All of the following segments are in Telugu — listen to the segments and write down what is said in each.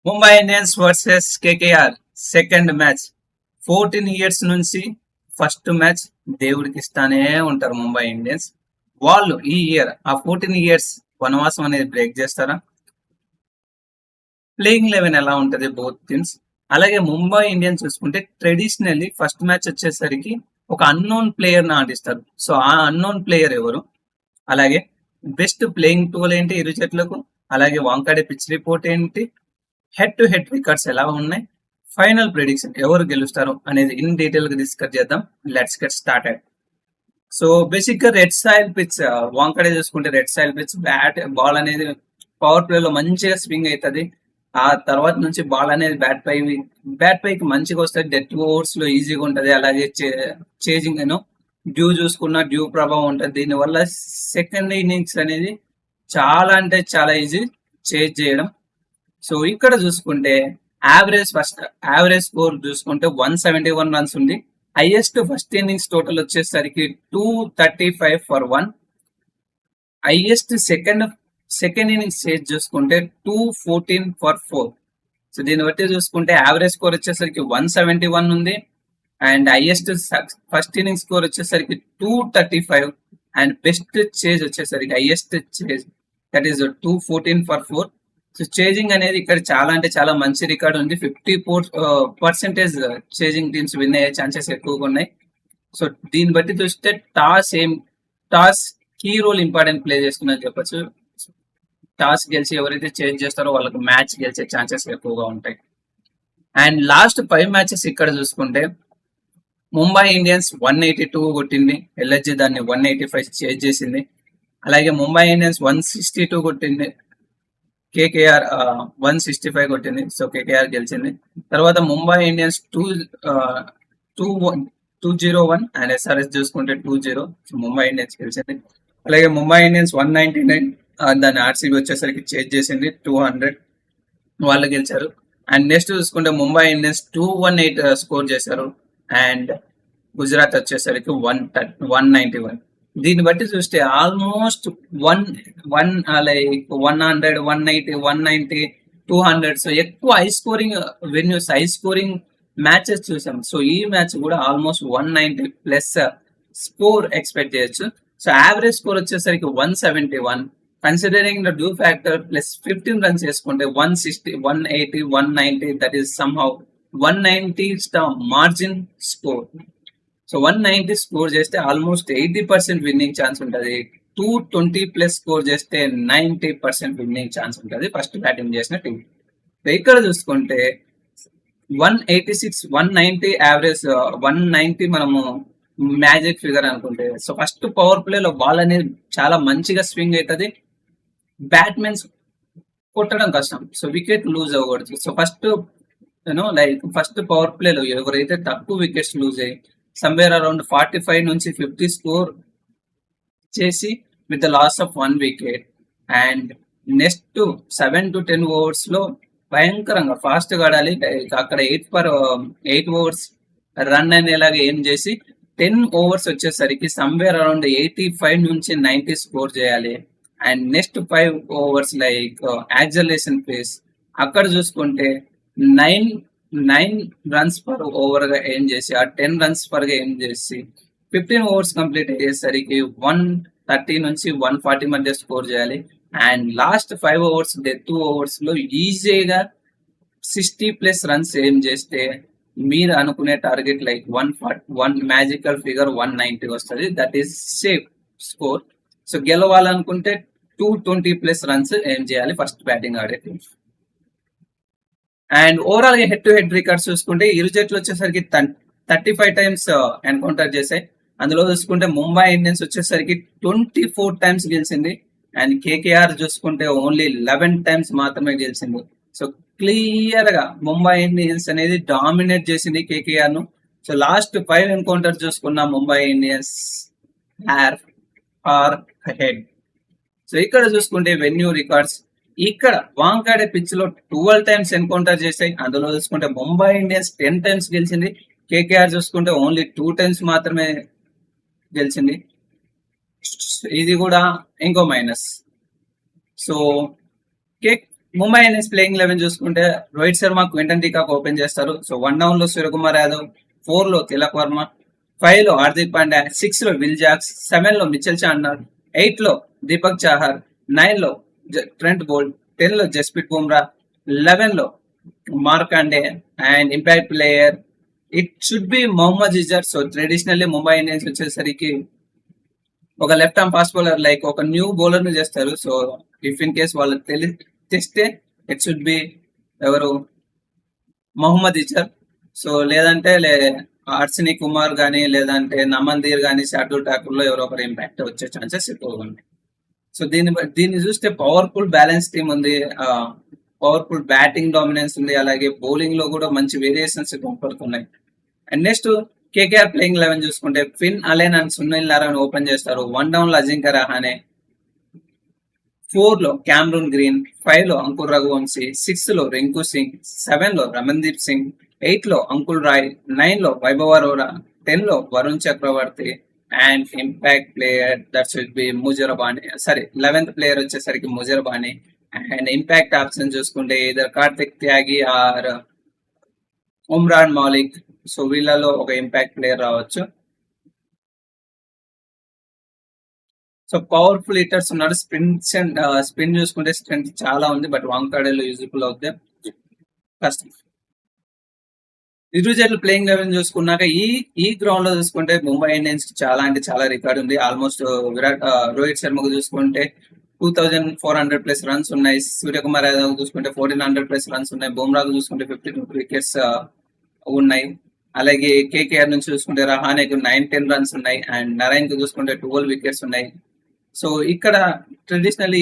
Mumbai Indians versus KKR second match. 14 years నుంచి ఫస్ట్ మ్యాచ్ దేవుడికి ఇస్తానే ఉంటారు ముంబై ఇండియన్స్. వాళ్ళు ఈ ఇయర్ ఆ 14 years వనవాసం అనేది బ్రేక్ చేస్తారా? ప్లేయింగ్ లెవెన్ ఎలా ఉంటది బోత్ టీమ్స్? అలాగే ముంబై ఇండియన్స్ చూసుకుంటే ట్రెడిషనల్లీ ఫస్ట్ మ్యాచ్ వచ్చేసరికి ఒక అన్నోన్ ప్లేయర్ ని ఆడిస్తారు. సో ఆ అన్నోన్ ప్లేయర్ ఎవరు? అలాగే బెస్ట్ ప్లేయింగ్ టూల్ ఏంటి ఇరు జట్లకు? అలాగే వాంకాడే పిచ్ రిపోర్ట్ ఏంటి? హెడ్ టు హెడ్ రికార్డ్స్ ఎలా ఉన్నాయి? ఫైనల్ ప్రిడిక్షన్ ఎవరు గెలుస్తారు అనేది ఇన్ డీటెయిల్ గా డిస్కస్ చేద్దాం. Let's get started. So basic గా రెడ్ సాయిల్ పిచ్, వాంకడే చూసుకుంటే రెడ్ సాయిల్ పిచ్, బాల్ అనేది పవర్ ప్లే లో మంచిగా స్వింగ్ అవుతుంది. ఆ తర్వాత నుంచి బాల్ అనేది బ్యాట్ పైకి మంచిగా వస్తుంది. డెత్ ఓవర్స్ లో ఈజీగా ఉంటది. అలాగే చేజింగ్ డ్యూ చూసుకున్న డ్యూ ప్రభావం ఉంటుంది. దీనివల్ల సెకండ్ ఇన్నింగ్స్ అనేది చాలా అంటే చాలా ఈజీ చేజ్ చేయడం. సో ఇక్కడ చూసుకుంటే యావరేజ్ స్కోర్ చూసుకుంటే 171 రన్స్ ఉంది. హైయెస్ట్ ఫస్ట్ ఇన్నింగ్స్ టోటల్ వచ్చేసరికి 235 for 1. Highest second innings chase చూసుకుంటే 214 for 4. సో దీన్ని బట్టి చూసుకుంటే యావరేజ్ స్కోర్ వచ్చేసరికి 171 ఉంది. And highest first innings score వచ్చేసరికి 235. అండ్ బెస్ట్ చేజ్ వచ్చేసరికి highest chase that is 214 for 4. So chasing అనేది ఇక్కడ చాలా అంటే చాలా మంచి రికార్డ్ ఉంది. 54% చేజింగ్ టీమ్స్ విన్ అయ్యే ఛాన్సెస్ ఎక్కువగా ఉన్నాయి. సో దీన్ని బట్టి చూస్తే toss key role important play చేస్తుందని చెప్పొచ్చు. టాస్ గెలిచి ఎవరైతే చేంజ్ చేస్తారో వాళ్ళకి మ్యాచ్ గెలిచే ఛాన్సెస్ ఎక్కువగా ఉంటాయి. అండ్ లాస్ట్ 5 matches ఇక్కడ చూసుకుంటే ముంబై ఇండియన్స్ 182 కొట్టింది. ఎల్ఎస్జి దాన్ని 185 చేంజ్ చేసింది. అలాగే ముంబై ఇండియన్స్ 162 కొట్టింది. కేకేఆర్ 165 కొట్టింది. సో కేకేఆర్ గెలిచింది. తర్వాత ముంబై ఇండియన్స్ 201 అండ్ ఎస్ఆర్ఎస్ చూసుకుంటే 20. సో ముంబై ఇండియన్స్ గెలిచింది. అలాగే ముంబై ఇండియన్స్ 199 దాన్ని ఆర్సీబీ వచ్చేసరికి చేంజ్ చేసింది 200, వాళ్ళు గెలిచారు. అండ్ నెక్స్ట్ చూసుకుంటే ముంబై ఇండియన్స్ 218 స్కోర్ చేశారు. అండ్ గుజరాత్ వచ్చేసరికి 191. దీన్ని బట్టి చూస్తే ఆల్మోస్ట్ 100, 180, 190, 200. సో ఎక్కువ high scoring venues, high scoring matches చూసాం. సో ఈ మ్యాచ్ కూడా ఆల్మోస్ట్ 190+ స్కోర్ ఎక్స్పెక్ట్ చేయొచ్చు. సో యావరేజ్ స్కోర్ వచ్చేసరికి 171. Considering the dew factor plus 15 runs చేసుకుంటే 160, 180, 190, that is somehow 190 margin score. So 190 score చేస్తే ఆల్మోస్ట్ 80% విన్నింగ్ ఛాన్స్ ఉంటుంది. 220+ స్కోర్ చేస్తే 90% విన్నింగ్ ఛాన్స్ ఉంటుంది ఫస్ట్ బ్యాటింగ్ చేసిన టీం. ఇక్కడ చూసుకుంటే 186, 190 యావరేజ్, 190 మనము మ్యాజిక్ ఫిగర్ అనుకుంటే. సో ఫస్ట్ పవర్ ప్లే లో బాల్ అనేది చాలా మంచిగా స్వింగ్ అవుతుంది. బ్యాట్మెన్స్ కొట్టడం కష్టం. సో వికెట్ లూజ్ అవ్వకూడదు. సో ఫస్ట్ పవర్ ప్లే లో ఎవరైతే తక్కువ వికెట్స్ లూజ్ అయ్యి సమ్వేర్ అరౌండ్ 45 నుంచి 50 స్కోర్ చేసి with the loss of 1 wicket. And next 7 to 10 overs లో భయంకరంగా ఫాస్ట్ గా ఆడాలి. అక్కడ 8 overs రన్ అనేలాగా ఏం చేసి 10 overs వచ్చేసరికి సమ్వేర్ అరౌండ్ 85 నుంచి 90 స్కోర్ చేయాలి. And next 5 overs like acceleration face, అక్కడ చూసుకుంటే 9 runs per over గా ఏం చేసి ఆ 10 runs per గా ఏం చేసి 15 overs కంప్లీట్ అయ్యేసరికి 130 నుంచి 140 మధ్య స్కోర్ చేయాలి. And last 5 overs, death 2 overs లో ఈజీగా 60+ runs ఏం చేస్తే మీరు అనుకునే టార్గెట్ లైక్ 1 మ్యాజికల్ ఫిగర్ 190 వస్తుంది. That is safe score. So గెలవాలనుకుంటే 220+ runs ఏం చేయాలి ఫస్ట్ బ్యాటింగ్ ఆడే టీం. అండ్ ఓవరాల్ గా హెడ్ టు హెడ్ రికార్డ్స్ చూసుకుంటే ఇరు జట్లు వచ్చేసరికి 35 times ఎన్కౌంటర్ చేశాయి. అందులో చూసుకుంటే ముంబై ఇండియన్స్ వచ్చేసరికి 24 times గెలిచింది. అండ్ కేకేఆర్ చూసుకుంటే ఓన్లీ 11 times మాత్రమే గెలిచింది. సో క్లియర్ గా ముంబై ఇండియన్స్ అనేది డామినేట్ చేసింది కేకేఆర్ ను. సో లాస్ట్ 5 ఎన్కౌంటర్ చూసుకున్న Mumbai Indians are head. So ఇక్కడ చూసుకుంటే వెన్యూ రికార్డ్స్, ఇక్కడ వాంకాడే పిచ్ లో 12 times ఎన్కౌంటర్ చేశాయి. అందులో చూసుకుంటే ముంబై ఇండియన్స్ 10 times గెలిచింది. కేకేఆర్ చూసుకుంటే ఓన్లీ 2 times మాత్రమే గెలిచింది. ఇది కూడా ఇంకో minus. So Mumbai Indians playing 11 చూసుకుంటే Rohit Sharma, Quinton de Kock open చేస్తారు. సో 1 డౌన్ లో సూర్యకుమార్ యాదవ్, 4 లో తిలక్ వర్మ, 5 లో హార్దిక్ పాండ్యా, 6 లో విల్ జాక్స్, 7 లో మిచెల్ చాండర్, 8 లో దీపక్ చాహర్, 9 లో ట్రెంట్ బోల్ట్, 10 లో జస్ప్రీత్ బుమ్రా, 11 లో Markande and impact player it should be Mohammad Izhar. So traditionally Mumbai Indians వచ్చేసరికి ఒక left arm fast bowler like ఒక న్యూ బౌలర్ ని చేస్తారు. సో ఇఫ్ ఇన్ కేస్ వాళ్ళు తెస్తే ఇట్ షుడ్ బి ఎవరు మొహమ్మద్ ఇజర్. సో లేదంటే అర్షిని కుమార్ గానీ లేదంటే నమన్దీర్ గానీ షార్దుల్ ఠాకూర్ లో ఎవరో ఒకరు ఇంపాక్ట్ వచ్చే ఛాన్సెస్ ఎక్కువగా ఉన్నాయి. సో దీన్ని చూస్తే పవర్ఫుల్ బ్యాలెన్స్ టీమ్ ఉంది, పవర్ఫుల్ బ్యాటింగ్ డామినెన్స్ ఉంది, అలాగే బౌలింగ్ లో కూడా మంచి వేరియేషన్స్ కనపడుతున్నాయి. అండ్ నెక్స్ట్ కేకేఆర్ ప్లేయింగ్ 11 చూసుకుంటే Finn Allen and Sunil Narayana open చేస్తారు. 1 డౌన్ లో అజింక్య రహానే, 4 లో క్యామరూన్ గ్రీన్, 5 లో అంకుర్ రఘువంశీ, 6 లో రింకు సింగ్, 7 లో రమన్దీప్ సింగ్, 8 లో అంకుల్ రాయ్, 9 లో వైభవ్ అరోరా, 10 లో Varun Chakravarthy and impact player that should be Muzarabani. Sorry 11th player వచ్చేసరికి ముజరబాని. అండ్ ఇంపాక్ట్ ఆప్షన్ చూసుకుంటే either Kartik Tyagi or Umran Malik. So వీళ్ళలో ఒక ఇంపాక్ట్ ప్లేయర్ రావచ్చు. సో పవర్ఫుల్ హిట్టర్స్ ఉన్నారు. స్పిన్ చూసుకుంటే స్ట్రెంత్ చాలా ఉంది, బట్ వాంకాడేలో యూజ్ఫుల్ అవుతాయి కష్టం. ఇరు జట్లు ప్లేయింగ్ 11 చూసుకున్నాక ఈ గ్రౌండ్ లో చూసుకుంటే ముంబై ఇండియన్స్ చాలా అంటే చాలా రికార్డ్ ఉంది. ఆల్మోస్ట్ రోహిత్ శర్మకు చూసుకుంటే 2400+ రన్స్ ఉన్నాయి. సూర్యకుమార్ యాదవ్ చూసుకుంటే 1400+ రన్స్ ఉన్నాయి. బుమ్రాకు చూసుకుంటే 52 వికెట్స్ ఉన్నాయి. అలాగే కేకేఆర్ నుంచి చూసుకుంటే రహానేకు 9-10 రన్స్ ఉన్నాయి. అండ్ నరైన్ కు చూసుకుంటే 12 వికెట్స్ ఉన్నాయి. సో ఇక్కడ ట్రెడిషనల్లీ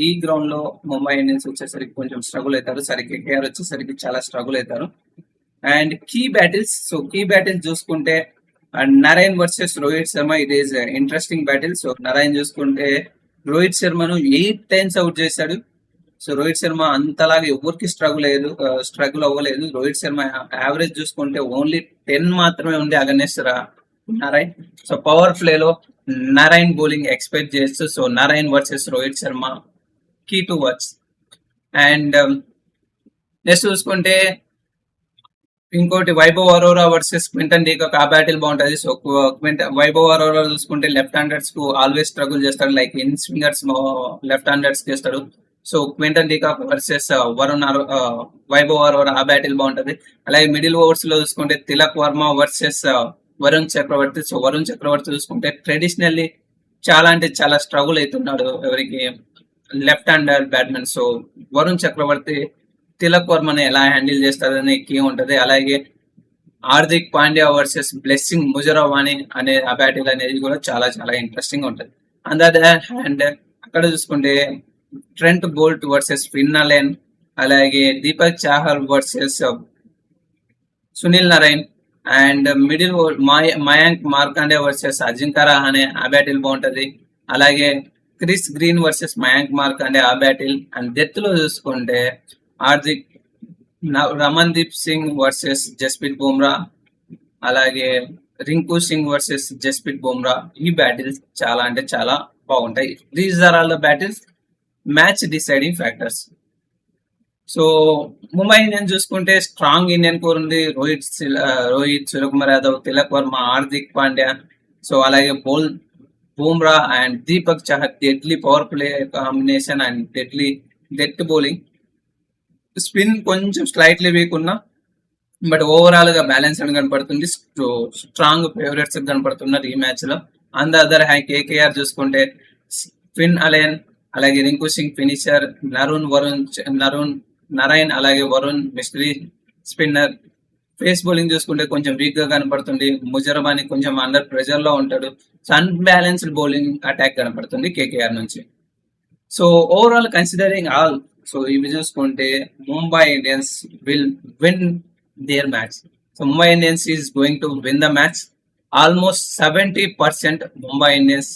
ఈ గ్రౌండ్ లో ముంబై ఇండియన్స్ వచ్చేసరికి కొంచెం స్ట్రగుల్ అవుతారు. సరే కేకేఆర్ వచ్చేసరికి చాలా స్ట్రగుల్ అవుతారు. అండ్ కీ బ్యాటిల్స్ చూసుకుంటే Narine versus Rohit Sharma it is interesting battle. So Narine చూసుకుంటే రోహిత్ శర్మను 8 times అవుట్ చేశాడు. సో రోహిత్ శర్మ అంతలాగా ఎవరికి స్ట్రగుల్ అవ్వలేదు. రోహిత్ శర్మ యావరేజ్ చూసుకుంటే ఓన్లీ 10 మాత్రమే ఉంది against Narine. So power play లో నరైన్ బౌలింగ్ ఎక్స్పెక్ట్ చేస్తూ so Narine versus Rohit Sharma key to watch. And next చూసుకుంటే ఇంకోటి Vaibhav Arora versus Quinton de Kock. ఆ బ్యాటిల్ బాగుంటది. సో వైభవ్ అరోరా చూసుకుంటే లెఫ్ట్ హ్యాండర్స్ కు ఆల్వేస్ స్ట్రగుల్ చేస్తాడు, like in swingers left handers చేస్తాడు. So Quinton de Kock versus Vaibhav Arora ఆ బ్యాటిల్ బాగుంటది. అలాగే మిడిల్ ఓవర్స్ లో చూసుకుంటే తిలక్ వర్మ వర్సెస్ వరుణ్ చక్రవర్తి. సో వరుణ్ చక్రవర్తి చూసుకుంటే ట్రెడిషనల్లీ చాలా అంటే చాలా స్ట్రగుల్ అవుతున్నాడు ఎవరికి left hander batsmen. So Varun Chakravarthy Tilak వర్మని ఎలా హ్యాండిల్ చేస్తారని కీ ఉంటది. అలాగే Hardik Pandya versus Blessing Muzarabani అనే ఆ బ్యాటిల్ అనేది కూడా చాలా చాలా ఇంట్రెస్టింగ్ ఉంటది. అండ్ అక్కడ చూసుకుంటే Trent Boult versus Finn Allen, అలాగే Deepak Chahar versus Sunil Narine, and middle Mayank Markande versus Ajinkya Rahane ఆ బ్యాటిల్ బాగుంటది. అలాగే Chris Green versus Mayank Markande ఆ బ్యాటిల్. అండ్ డెత్ లో చూసుకుంటే హార్దిక్ రమన్దీప్ సింగ్ వర్సెస్ జస్ప్రీత్ బుమ్రా, అలాగే రింకు సింగ్ వర్సెస్ జస్ప్రీత్ బుమ్రా. ఈ బ్యాటిల్స్ చాలా అంటే చాలా బాగుంటాయి. These are all the battles match deciding factors. So Mumbai Indians చూసుకుంటే స్ట్రాంగ్ ఇండియన్ కోర్ ఉంది. రోహిత్, సూర్యకుమార్ యాదవ్, తిలక్ వర్మ, హార్దిక్ పాండ్యా, సో అలాగే Bumrah and Deepak Chahar. Deadly power play combination and death bowling. Spin కొంచెం స్లైట్లీ వీక్ ఉన్నా బట్ ఓవరాల్ గా బ్యాలెన్స్ అని కనపడుతుంది. స్ట్రాంగ్ ఫేవరెట్స్ కనపడుతున్నారు ఈ మ్యాచ్ లో. On the other hand KKR చూసుకుంటే ఫిన్ అలెన్, అలాగే రింకు సింగ్ ఫినిషర్, నరైన్, అలాగే Varun mystery spinner. Face bowling చూసుకుంటే కొంచెం వీక్ గా కనపడుతుంది. ముజరబాని కొంచెం అండర్ ప్రెషర్ లో ఉంటాడు. అన్బ్యాలెన్స్డ్ బౌలింగ్ అటాక్ కనపడుతుంది కేకేఆర్ నుంచి. So overall considering all, so ఇవి చూసుకుంటే Mumbai Indians will win their match. So Mumbai Indians is going to win the match. Almost 70% Mumbai Indians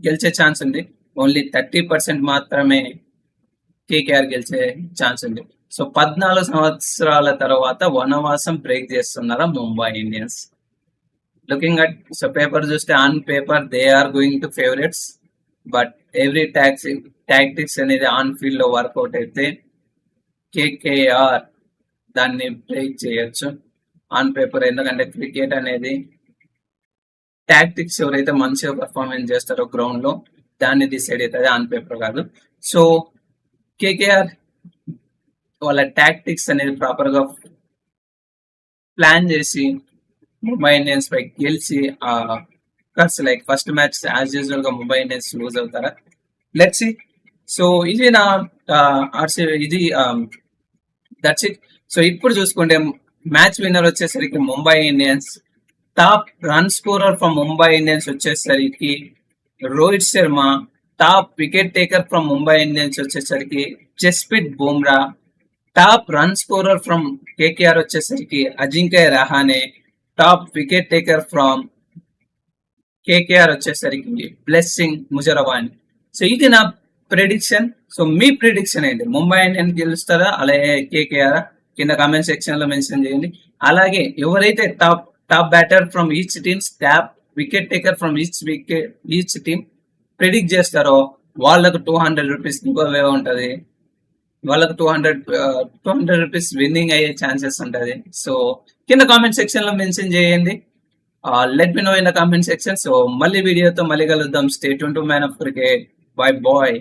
గెలిచే ఛాన్స్ ఉంది. ఓన్లీ 30% మాత్రమే కేకేఆర్ గెలిచే ఛాన్స్ ఉంది. సో 14 సంవత్సరాల తర్వాత వనవాసం బ్రేక్ చేస్తున్నారా Mumbai Indians. Looking at so paper చూస్తే on paper they are going to favourites. But every tactics అనేది ఆన్ ఫీల్డ్ లో వర్కౌట్ అయితే కేకేఆర్ దాన్ని బ్రేక్ చేయొచ్చు ఆన్ పేపర్. ఎందుకంటే క్రికెట్ అనేది టాక్టిక్స్ ఎవరైతే మంచిగా పర్ఫార్మెన్స్ చేస్తారో గ్రౌండ్ లో దాన్ని డిసైడ్ అవుతుంది, ఆన్ పేపర్ కాదు. సో కేకేఆర్ వాళ్ళ టాక్టిక్స్ అనేది ప్రాపర్ గా ప్లాన్ చేసి ముంబై ఇండియన్స్ పై గెలిచి like first match as usual గా ముంబై ఇండియన్స్ లూజ్ అవుతారా, లెట్స్ సి. సో ఇది నా ఇది దట్స్ ఇట్. సో ఇప్పుడు చూసుకుంటే మ్యాచ్ విన్నర్ వచ్చేసరికి Mumbai Indians. Top run scorer from Mumbai Indians వచ్చేసరికి Rohit Sharma. Top wicket taker from Mumbai Indians వచ్చేసరికి Jasprit Bumrah. Top run scorer from KKR వచ్చేసరికి Ajinkya Rahane. Top wicket taker from KKR వచ్చేసరికి బ్లెస్సింగ్ ముజరవాని. సో ఇది నా ప్రెడిక్షన్. సో మీ ప్రిడిక్షన్ ఏంటి? ముంబై ఇండియన్స్ గెలుస్తారా అలాగే కేకేఆర్? కింద కామెంట్ సెక్షన్ లో మెన్షన్ చేయండి. అలాగే ఎవరైతే top batter from each teams, top wicket taker from each team predict చేస్తారో వాళ్ళకు 200 రూపీస్ గివ్ ఉంటది. వాళ్ళకు 200 రూపీస్ విన్నింగ్ అయ్యే ఛాన్సెస్ ఉంటది. సో కింద కామెంట్ సెక్షన్ లో మెన్షన్ చేయండి. Let me know in the comment section. So మళ్ళీ వీడియోతో మళ్ళీ కలుద్దాం. Stay tune to man of cricket. Bye bye.